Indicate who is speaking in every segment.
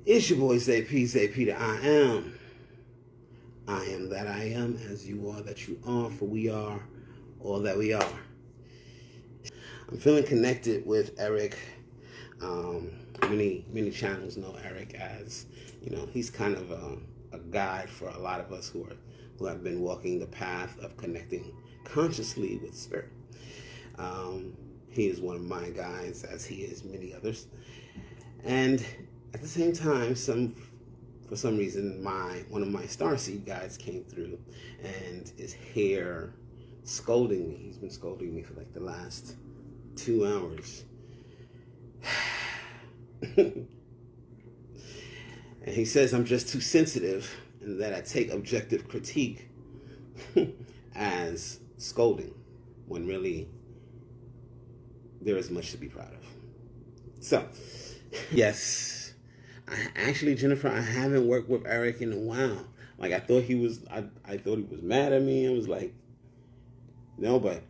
Speaker 1: It's your boy Zay-P, Zay-P the I am. I am that I am, as you are that you are, for we are all that we are. I'm feeling connected with Erik. Many channels know Erik as, he's kind of a guide for a lot of us who have been walking the path of connecting consciously with spirit. He is one of my guides, as he is many others. And at the same time, for some reason, one of my starseed guides came through and is here scolding me. He's been scolding me for like the last 2 hours. And he says I'm just too sensitive and that I take objective critique as scolding, when really there is much to be proud of. So, yes, Jennifer, I haven't worked with Erik in a while. Like, I thought he was mad at me. I was like, no, but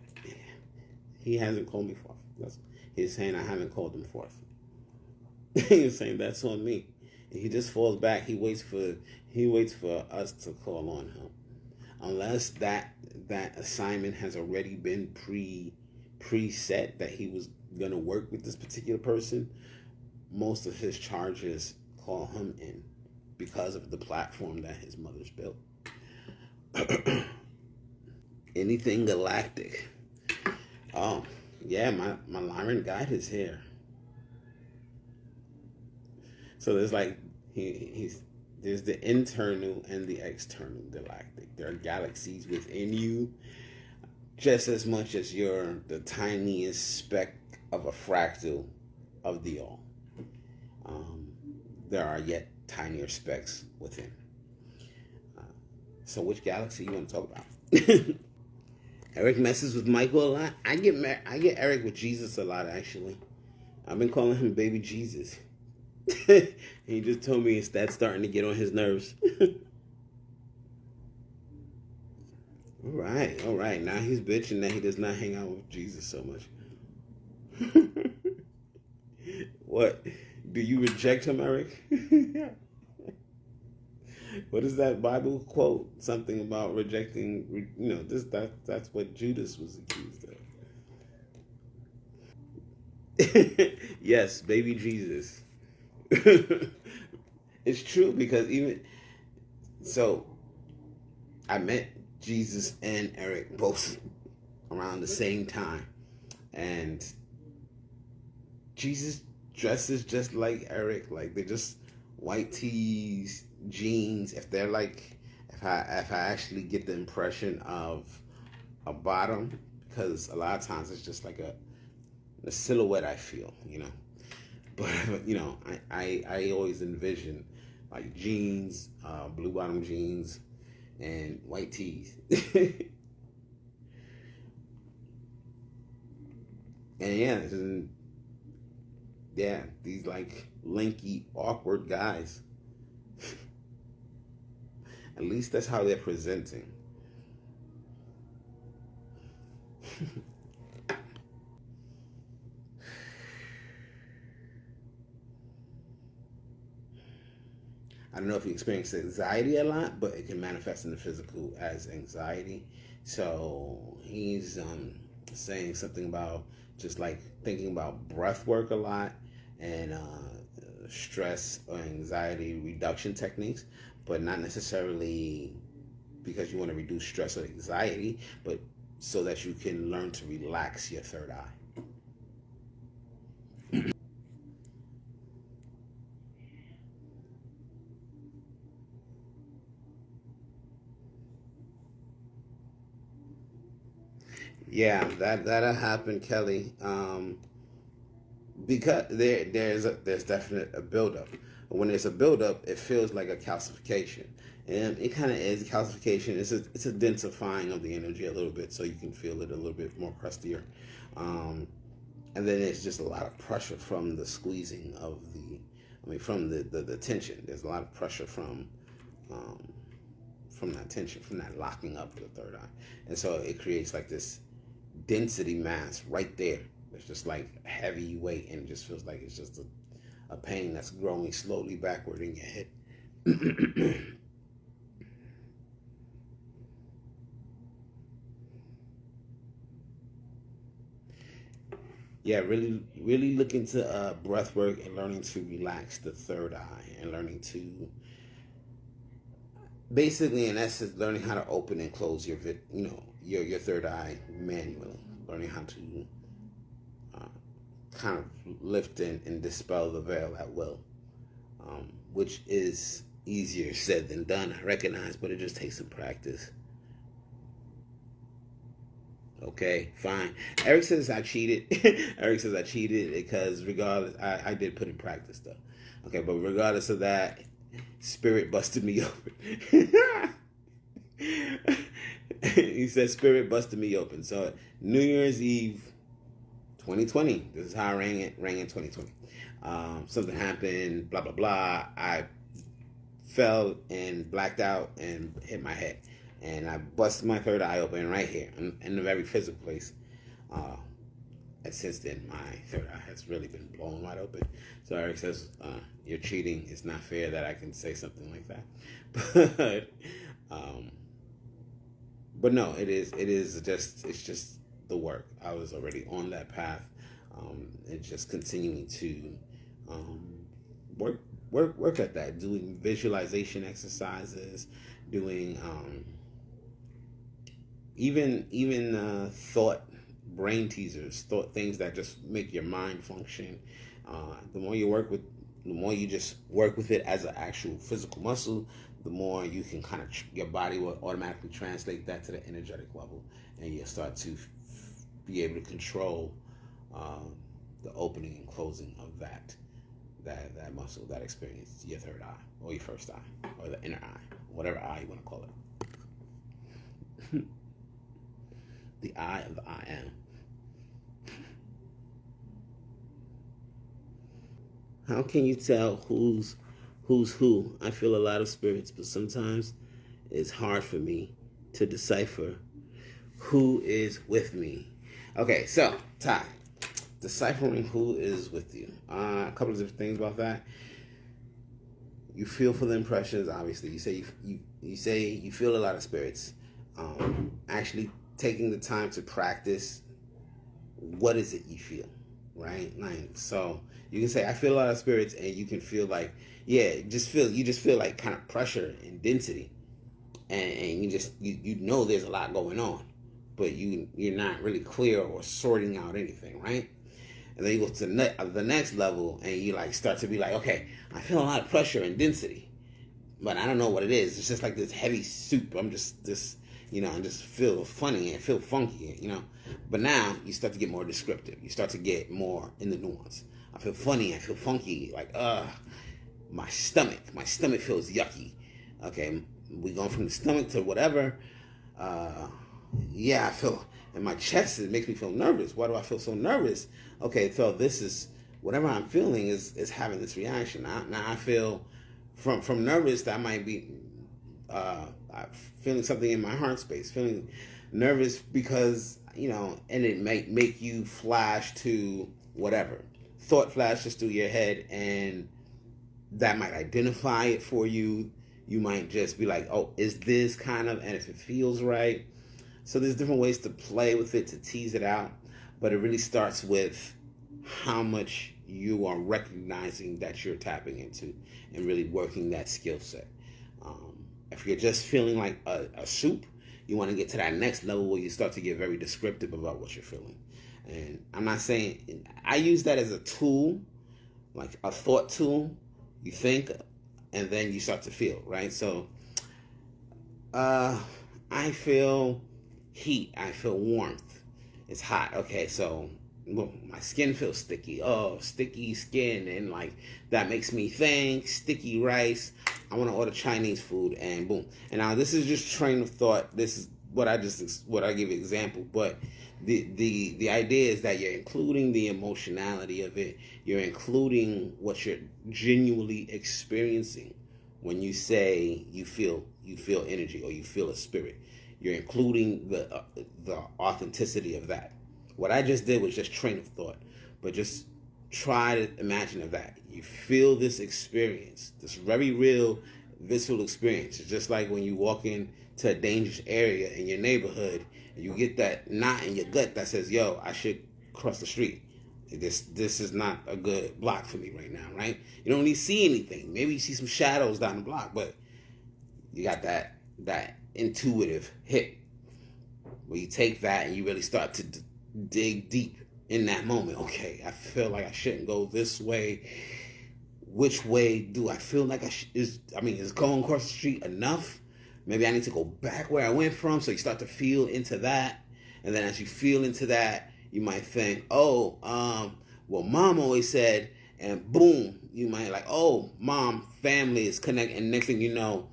Speaker 1: he hasn't called me forth. He's saying I haven't called him forth. He's saying that's on me. And he just falls back. He waits for us to call on him. Unless that assignment has already been preset, that he was going to work with this particular person, most of his charges call him in because of the platform that his mother's built. Anything galactic. Oh, yeah, my Lyran guide is here. So there's like, there's the internal and the external galactic. There are galaxies within you, just as much as you're the tiniest speck of a fractal of the all. There are yet tinier specks within. So which galaxy you want to talk about? Erik messes with Michael a lot. I get Erik with Jesus a lot, actually. I've been calling him baby Jesus. He just told me that's starting to get on his nerves. All right. Now he's bitching that he does not hang out with Jesus so much. What? Do you reject him, Erik? What is that Bible quote? Something about rejecting, that's what Judas was accused of. Yes, baby Jesus. It's true, because I met Jesus and Erik both around the same time, and Jesus dresses just like Erik. Like, they're just white tees, jeans. If I actually get the impression of a bottom, because a lot of times it's just like a silhouette I feel, But, I always envision like jeans, blue bottom jeans, and white tees. And these like lanky, awkward guys. At least that's how they're presenting. I don't know if you experience anxiety a lot, but it can manifest in the physical as anxiety. So he's saying something about just like thinking about breath work a lot and stress or anxiety reduction techniques, but not necessarily because you want to reduce stress or anxiety, but so that you can learn to relax your third eye. Yeah, that'll happen, Kelly. Because there's definite a buildup. When there's a buildup, it feels like a calcification, and it kind of is calcification. It's a densifying of the energy a little bit, so you can feel it a little bit more crustier. And then it's just a lot of pressure from the squeezing of from the tension. There's a lot of pressure from that tension, from that locking up of the third eye, and so it creates like this density mass right there. It's just like heavy weight, and it just feels like it's just a pain that's growing slowly backward in your head. Yeah, really look into breath work and learning to relax the third eye, and learning to, basically, in essence, learning how to open and close your third eye manually. Learning how to kind of lift and dispel the veil at will, which is easier said than done, I recognize, but it just takes some practice. Okay, fine. Erik says I cheated. Erik says I cheated because regardless, I did put in practice though. Okay, but regardless of that, spirit busted me open. He said spirit busted me open. So New Year's Eve 2020, this is how I rang in 2020. Something happened, blah, blah, blah. I fell and blacked out and hit my head. And I busted my third eye open right here in a very physical place. And since then, my third eye has really been blown wide open. So Erik says, you're cheating. It's not fair that I can say something like that. But no, it's just the work. I was already on that path. It's just continuing to work at that, doing visualization exercises, doing even thought brain teasers, thought things that just make your mind function. The more you just work with it as an actual physical muscle, the more you can kind of, your body will automatically translate that to the energetic level, and you'll start to be able to control the opening and closing of that muscle, that experience, your third eye, or your first eye, or the inner eye, whatever eye you want to call it. The eye of the I am. How can you tell who's who? I feel a lot of spirits, but sometimes it's hard for me to decipher who is with me. Okay, so Ty, deciphering who is with you. A couple of different things about that. You feel for the impressions. Obviously, you say you feel a lot of spirits. Actually taking the time to practice. What is it you feel, right? Like, so you can say I feel a lot of spirits, and you can feel like, yeah, you just feel like kind of pressure and density, and you know there's a lot going on, but you're not really clear or sorting out anything, right? And then you go to the next level, and you like start to be like, okay, I feel a lot of pressure and density, but I don't know what it is. It's just like this heavy soup. I'm just this, I just feel funny and feel funky, But now you start to get more descriptive. You start to get more in the nuance. I feel funny. I feel funky. Like, my stomach feels yucky. Okay, we going from the stomach to whatever. I feel in my chest. It makes me feel nervous. Why do I feel so nervous? Okay, so this is whatever I'm feeling is having this reaction. Now I feel from nervous, that might be feeling something in my heart space, feeling nervous because, and it might make you flash to whatever. Thought flashes through your head, and that might identify it for you. You might just be like, oh, is this kind of, and if it feels right. So there's different ways to play with it, to tease it out, but it really starts with how much you are recognizing that you're tapping into and really working that skill set. If you're just feeling like a soup, you want to get to that next level where you start to get very descriptive about what you're feeling. And I'm not saying, I use that as a tool, like a thought tool. You think, and then you start to feel, right? So, I feel heat. I feel warmth. It's hot. Okay, so my skin feels sticky. Oh, sticky skin, and like that makes me think sticky rice. I want to order Chinese food, and boom. And now this is just train of thought. This is what I give example, but the idea is that you're including the emotionality of it. You're including what you're genuinely experiencing when you say you feel energy or you feel a spirit. You're including the authenticity of that. What I just did was just train of thought, but just try to imagine of that. You feel this experience, this very real, visceral experience. It's just like when you walk into a dangerous area in your neighborhood and you get that knot in your gut that says, yo, I should cross the street. This is not a good block for me right now, right? You don't really see anything. Maybe you see some shadows down the block, but you got that intuitive hit where you take that and you really start to dig deep in that moment. Okay, I feel like I shouldn't go this way. Which way do I feel like is going across the street enough? Maybe I need to go back where I went from. So you start to feel into that. And then as you feel into that, you might think, well, mom always said, and boom, you might like, oh, mom, family is connected. And next thing you know,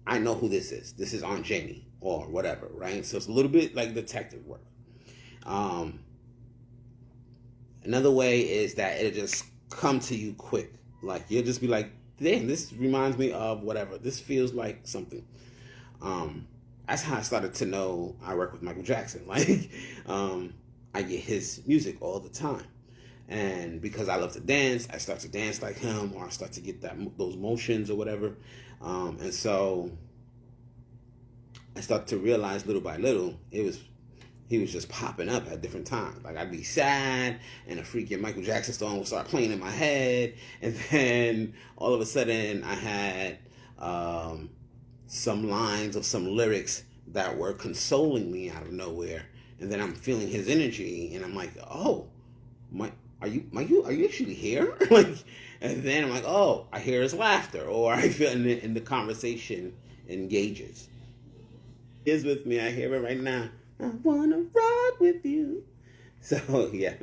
Speaker 1: I know who this is. This is Aunt Janie or whatever, right? So it's a little bit like detective work. Another way is that it'll just come to you quick. Like you'll just be like, damn, this reminds me of whatever. This feels like something. That's how I started to know I work with Michael Jackson. Like, I get his music all the time. And because I love to dance, I start to dance like him, or I start to get those motions or whatever. And so I start to realize little by little, he was just popping up at different times. Like I'd be sad and a freaking Michael Jackson song would start playing in my head. And then all of a sudden I had some lines of some lyrics that were consoling me out of nowhere. And then I'm feeling his energy and I'm like, oh, are you actually here? Like, and then I'm like, oh, I hear his laughter, or I feel in the conversation engages. Is with me, I hear it right now. I wanna ride with you. So yeah,